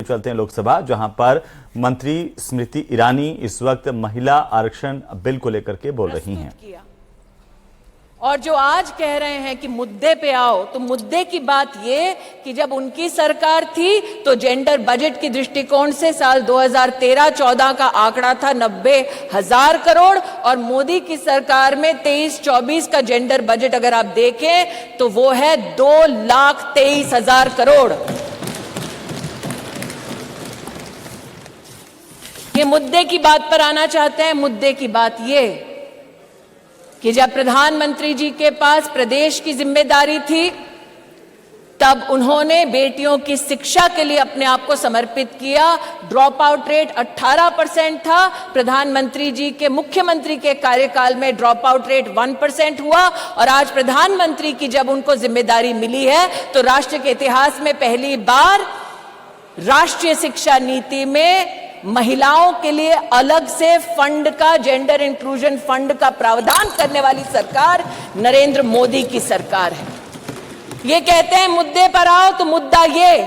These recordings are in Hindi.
चलते हैं लोकसभा, जहां पर मंत्री स्मृति ईरानी इस वक्त महिला आरक्षण बिल को लेकर के बोल रही हैं। और जो आज कह रहे हैं कि मुद्दे पे आओ, तो मुद्दे की बात ये कि जब उनकी सरकार थी तो जेंडर बजट की दृष्टिकोण से साल 2013-14 का आंकड़ा था 90,000 करोड़ और मोदी की सरकार में 23-24 का जेंडर बजट अगर आप देखें तो वो है 2,23,000 करोड़। ये मुद्दे की बात पर आना चाहते हैं। मुद्दे की बात ये कि जब प्रधानमंत्री जी के पास प्रदेश की जिम्मेदारी थी तब उन्होंने बेटियों की शिक्षा के लिए अपने आप को समर्पित किया। ड्रॉप आउट रेट 18% था। प्रधानमंत्री जी के मुख्यमंत्री के कार्यकाल में ड्रॉप आउट रेट 1% हुआ और आज प्रधानमंत्री की जब उनको जिम्मेदारी मिली है तो राष्ट्र के इतिहास में पहली बार राष्ट्रीय शिक्षा नीति में महिलाओं के लिए अलग से फंड का, जेंडर इंक्लूजन फंड का प्रावधान करने वाली सरकार नरेंद्र मोदी की सरकार है। ये कहते हैं मुद्दे पर आओ, तो मुद्दा ये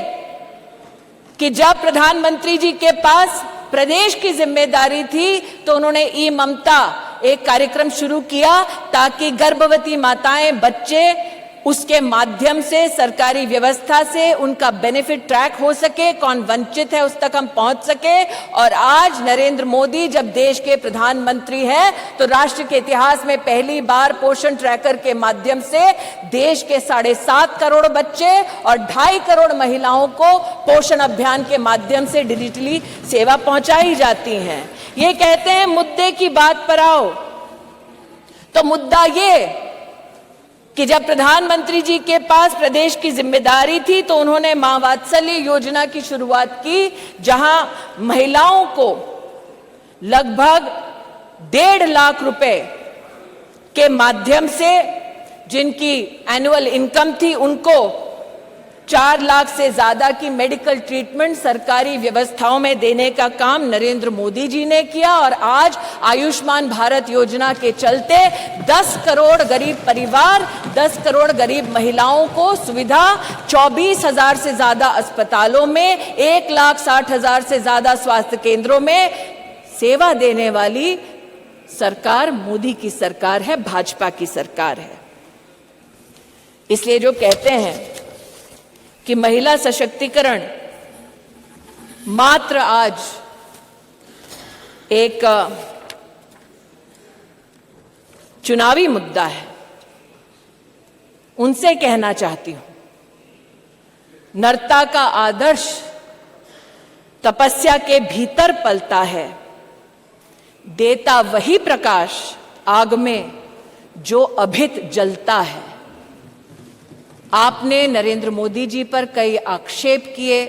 कि जब प्रधानमंत्री जी के पास प्रदेश की जिम्मेदारी थी तो उन्होंने ई ममता एक कार्यक्रम शुरू किया ताकि गर्भवती माताएं, बच्चे उसके माध्यम से सरकारी व्यवस्था से उनका बेनिफिट ट्रैक हो सके, कौन वंचित है उस तक हम पहुंच सके। और आज नरेंद्र मोदी जब देश के प्रधानमंत्री हैं तो राष्ट्र के इतिहास में पहली बार पोषण ट्रैकर के माध्यम से देश के 7.5 करोड़ बच्चे और 2.5 करोड़ महिलाओं को पोषण अभियान के माध्यम से डिजिटली सेवा पहुंचाई जाती है। ये कहते हैं मुद्दे की बात पर आओ, तो मुद्दा ये कि जब प्रधानमंत्री जी के पास प्रदेश की जिम्मेदारी थी तो उन्होंने मां वात्सल्य योजना की शुरुआत की, जहां महिलाओं को लगभग 1.5 लाख रुपए के माध्यम से जिनकी एनुअल इनकम थी उनको 4 लाख से ज्यादा की मेडिकल ट्रीटमेंट सरकारी व्यवस्थाओं में देने का काम नरेंद्र मोदी जी ने किया। और आज आयुष्मान भारत योजना के चलते 10 करोड़ गरीब परिवार, 10 करोड़ गरीब महिलाओं को सुविधा, 24,000 से ज्यादा अस्पतालों में, 1,60,000 से ज्यादा स्वास्थ्य केंद्रों में सेवा देने वाली सरकार मोदी की सरकार है, भाजपा की सरकार है। इसलिए जो कहते हैं कि महिला सशक्तिकरण मात्र आज एक चुनावी मुद्दा है, उनसे कहना चाहती हूं, नरता का आदर्श तपस्या के भीतर पलता है, देता वही प्रकाश आग में जो अभित जलता है। आपने नरेंद्र मोदी जी पर कई आक्षेप किए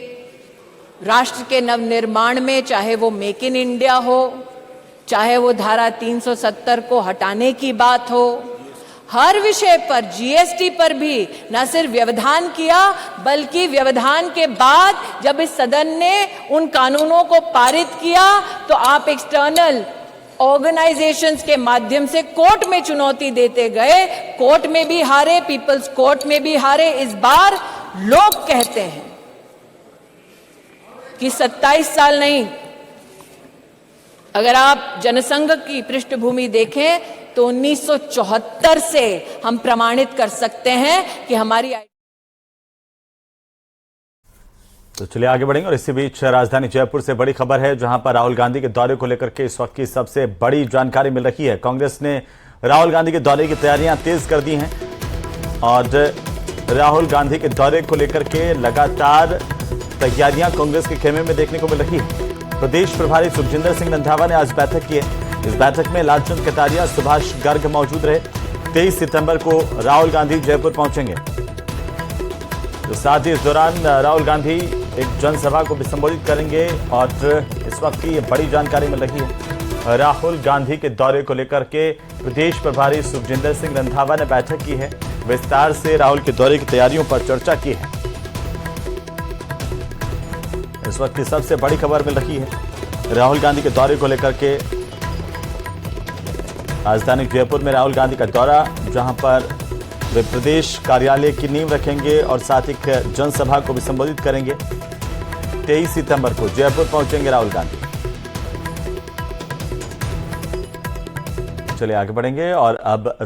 राष्ट्र के नवनिर्माण में, चाहे वो मेक इन इंडिया हो, चाहे वो धारा 370 को हटाने की बात हो, हर विषय पर, जीएसटी पर भी न सिर्फ व्यवधान किया बल्कि व्यवधान के बाद जब इस सदन ने उन कानूनों को पारित किया तो आप एक्सटर्नल ऑर्गेनाइजेशंस के माध्यम से कोर्ट में चुनौती देते गए, कोर्ट में भी हारे, पीपल्स कोर्ट में भी हारे। इस बार लोग कहते हैं कि 27 साल नहीं, अगर आप जनसंघ की पृष्ठभूमि देखें तो 1974 से हम प्रमाणित कर सकते हैं कि हमारी। तो चलिए आगे बढ़ेंगे। और इसी बीच राजधानी जयपुर से बड़ी खबर है, जहां पर राहुल गांधी के दौरे को लेकर के इस वक्त की सबसे बड़ी जानकारी मिल रही है। कांग्रेस ने राहुल गांधी के दौरे की तैयारियां तेज कर दी हैं और राहुल गांधी के दौरे को लेकर के लगातार तैयारियां कांग्रेस के खेमे में देखने को मिल रही है। प्रदेश प्रभारी सुखजिंदर सिंह रंधावा ने आज बैठक की है। इस बैठक में लालचंद कटारिया, सुभाष गर्ग मौजूद रहे। 23 सितंबर को राहुल गांधी जयपुर पहुंचेंगे। तो साथ ही इस दौरान राहुल गांधी एक जनसभा को भी संबोधित करेंगे और इस वक्त की ये बड़ी जानकारी मिल रही है। राहुल गांधी के दौरे को लेकर के प्रदेश प्रभारी सुखजिंदर सिंह रंधावा ने बैठक की है, विस्तार से राहुल के दौरे की तैयारियों पर चर्चा की है। इस वक्त की सबसे बड़ी खबर मिल रही है राहुल गांधी के दौरे को लेकर के। राजधानी जयपुर में राहुल गांधी का दौरा, जहां पर वे प्रदेश कार्यालय की नींव रखेंगे और साथ ही जनसभा को भी संबोधित करेंगे। 23 सितंबर को जयपुर पहुंचेंगे राहुल गांधी। चलिए आगे बढ़ेंगे और अब